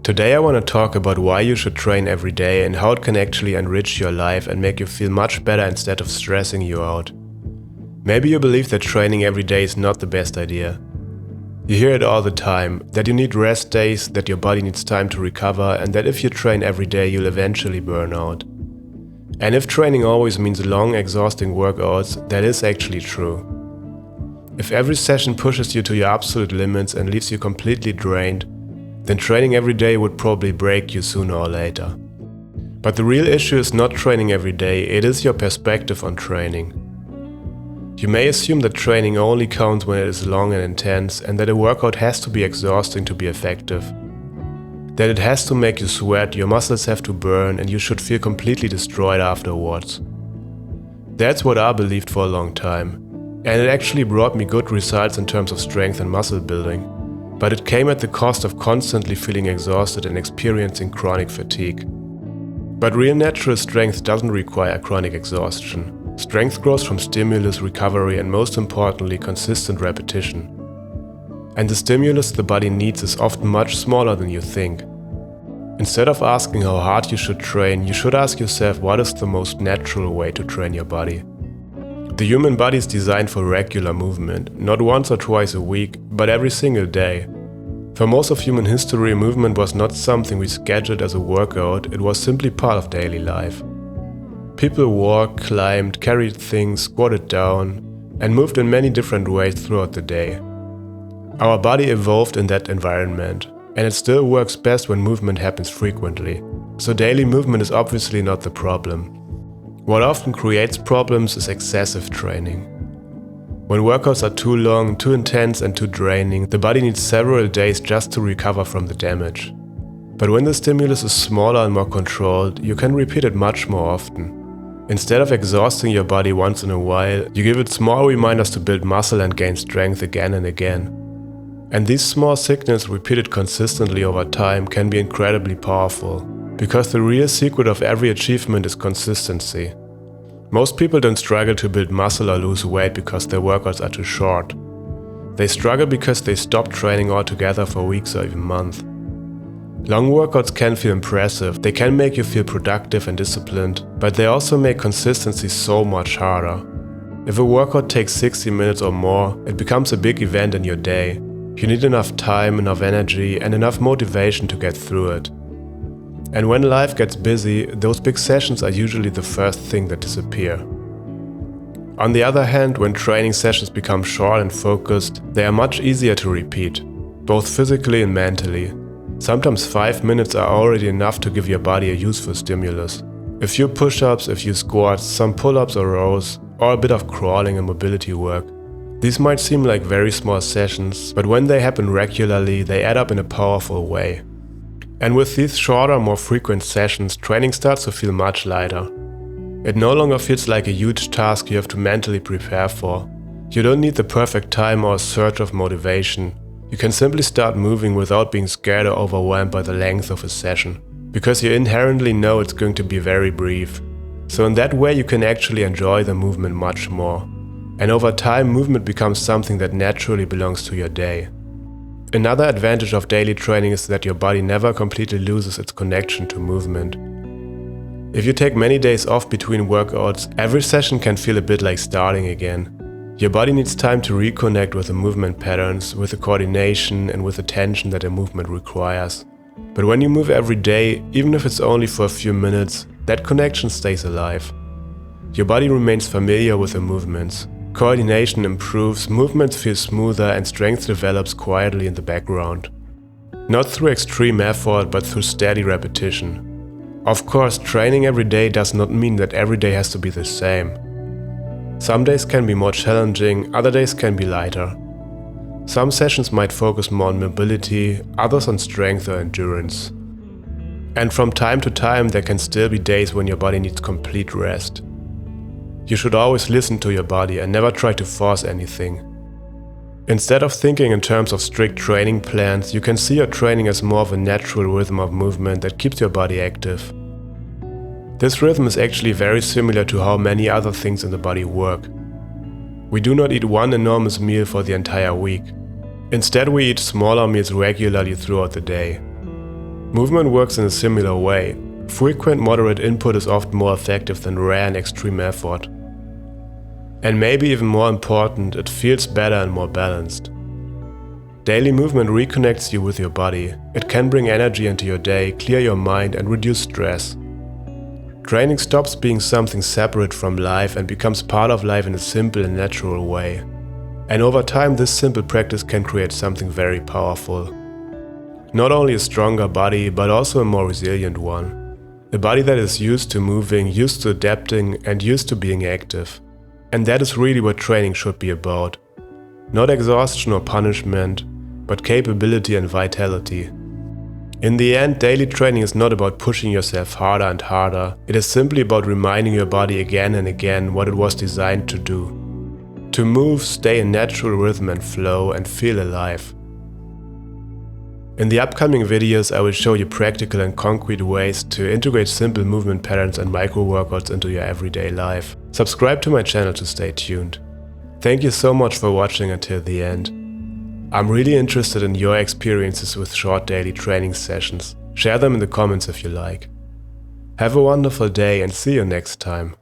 Today I want to talk about why you should train every day and how it can actually enrich your life and make you feel much better instead of stressing you out. Maybe you believe that training every day is not the best idea. You hear it all the time, that you need rest days, that your body needs time to recover, and that if you train every day you'll eventually burn out. And if training always means long, exhausting workouts, that is actually true. If every session pushes you to your absolute limits and leaves you completely drained, then training every day would probably break you sooner or later. But the real issue is not training every day, it is your perspective on training. You may assume that training only counts when it is long and intense, and that a workout has to be exhausting to be effective. That it has to make you sweat, your muscles have to burn, and you should feel completely destroyed afterwards. That's what I believed for a long time, and it actually brought me good results in terms of strength and muscle building. But it came at the cost of constantly feeling exhausted and experiencing chronic fatigue. But real natural strength doesn't require chronic exhaustion. Strength grows from stimulus, recovery, and most importantly, consistent repetition. And the stimulus the body needs is often much smaller than you think. Instead of asking how hard you should train, you should ask yourself what is the most natural way to train your body. The human body is designed for regular movement, not once or twice a week, but every single day. For most of human history, movement was not something we scheduled as a workout, it was simply part of daily life. People walked, climbed, carried things, squatted down, and moved in many different ways throughout the day. Our body evolved in that environment, and it still works best when movement happens frequently. So daily movement is obviously not the problem. What often creates problems is excessive training. When workouts are too long, too intense and too draining, the body needs several days just to recover from the damage. But when the stimulus is smaller and more controlled, you can repeat it much more often. Instead of exhausting your body once in a while, you give it small reminders to build muscle and gain strength again and again. And these small signals repeated consistently over time can be incredibly powerful. Because the real secret of every achievement is consistency. Most people don't struggle to build muscle or lose weight because their workouts are too short. They struggle because they stop training altogether for weeks or even months. Long workouts can feel impressive, they can make you feel productive and disciplined, but they also make consistency so much harder. If a workout takes 60 minutes or more, it becomes a big event in your day. You need enough time, enough energy, and enough motivation to get through it. And when life gets busy, those big sessions are usually the first thing that disappear. On the other hand, when training sessions become short and focused, they are much easier to repeat, both physically and mentally. Sometimes 5 minutes are already enough to give your body a useful stimulus. A few push-ups, a few squats, some pull-ups or rows, or a bit of crawling and mobility work. These might seem like very small sessions, but when they happen regularly, they add up in a powerful way. And with these shorter, more frequent sessions, training starts to feel much lighter. It no longer feels like a huge task you have to mentally prepare for. You don't need the perfect time or a surge of motivation. You can simply start moving without being scared or overwhelmed by the length of a session, because you inherently know it's going to be very brief. So in that way you can actually enjoy the movement much more. And over time, movement becomes something that naturally belongs to your day. Another advantage of daily training is that your body never completely loses its connection to movement. If you take many days off between workouts, every session can feel a bit like starting again. Your body needs time to reconnect with the movement patterns, with the coordination and with the tension that a movement requires. But when you move every day, even if it's only for a few minutes, that connection stays alive. Your body remains familiar with the movements. Coordination improves, movements feel smoother, and strength develops quietly in the background. Not through extreme effort, but through steady repetition. Of course, training every day does not mean that every day has to be the same. Some days can be more challenging, other days can be lighter. Some sessions might focus more on mobility, others on strength or endurance. And from time to time, there can still be days when your body needs complete rest. You should always listen to your body and never try to force anything. Instead of thinking in terms of strict training plans, you can see your training as more of a natural rhythm of movement that keeps your body active. This rhythm is actually very similar to how many other things in the body work. We do not eat one enormous meal for the entire week. Instead, we eat smaller meals regularly throughout the day. Movement works in a similar way. Frequent, moderate input is often more effective than rare and extreme effort. And maybe even more important, it feels better and more balanced. Daily movement reconnects you with your body. It can bring energy into your day, clear your mind, and reduce stress. Training stops being something separate from life and becomes part of life in a simple and natural way. And over time, this simple practice can create something very powerful. Not only a stronger body, but also a more resilient one. A body that is used to moving, used to adapting, and used to being active. And that is really what training should be about. Not exhaustion or punishment, but capability and vitality. In the end, daily training is not about pushing yourself harder and harder. It is simply about reminding your body again and again what it was designed to do. To move, stay in natural rhythm and flow, and feel alive. In the upcoming videos, I will show you practical and concrete ways to integrate simple movement patterns and micro workouts into your everyday life. Subscribe to my channel to stay tuned. Thank you so much for watching until the end. I'm really interested in your experiences with short daily training sessions. Share them in the comments if you like. Have a wonderful day and see you next time.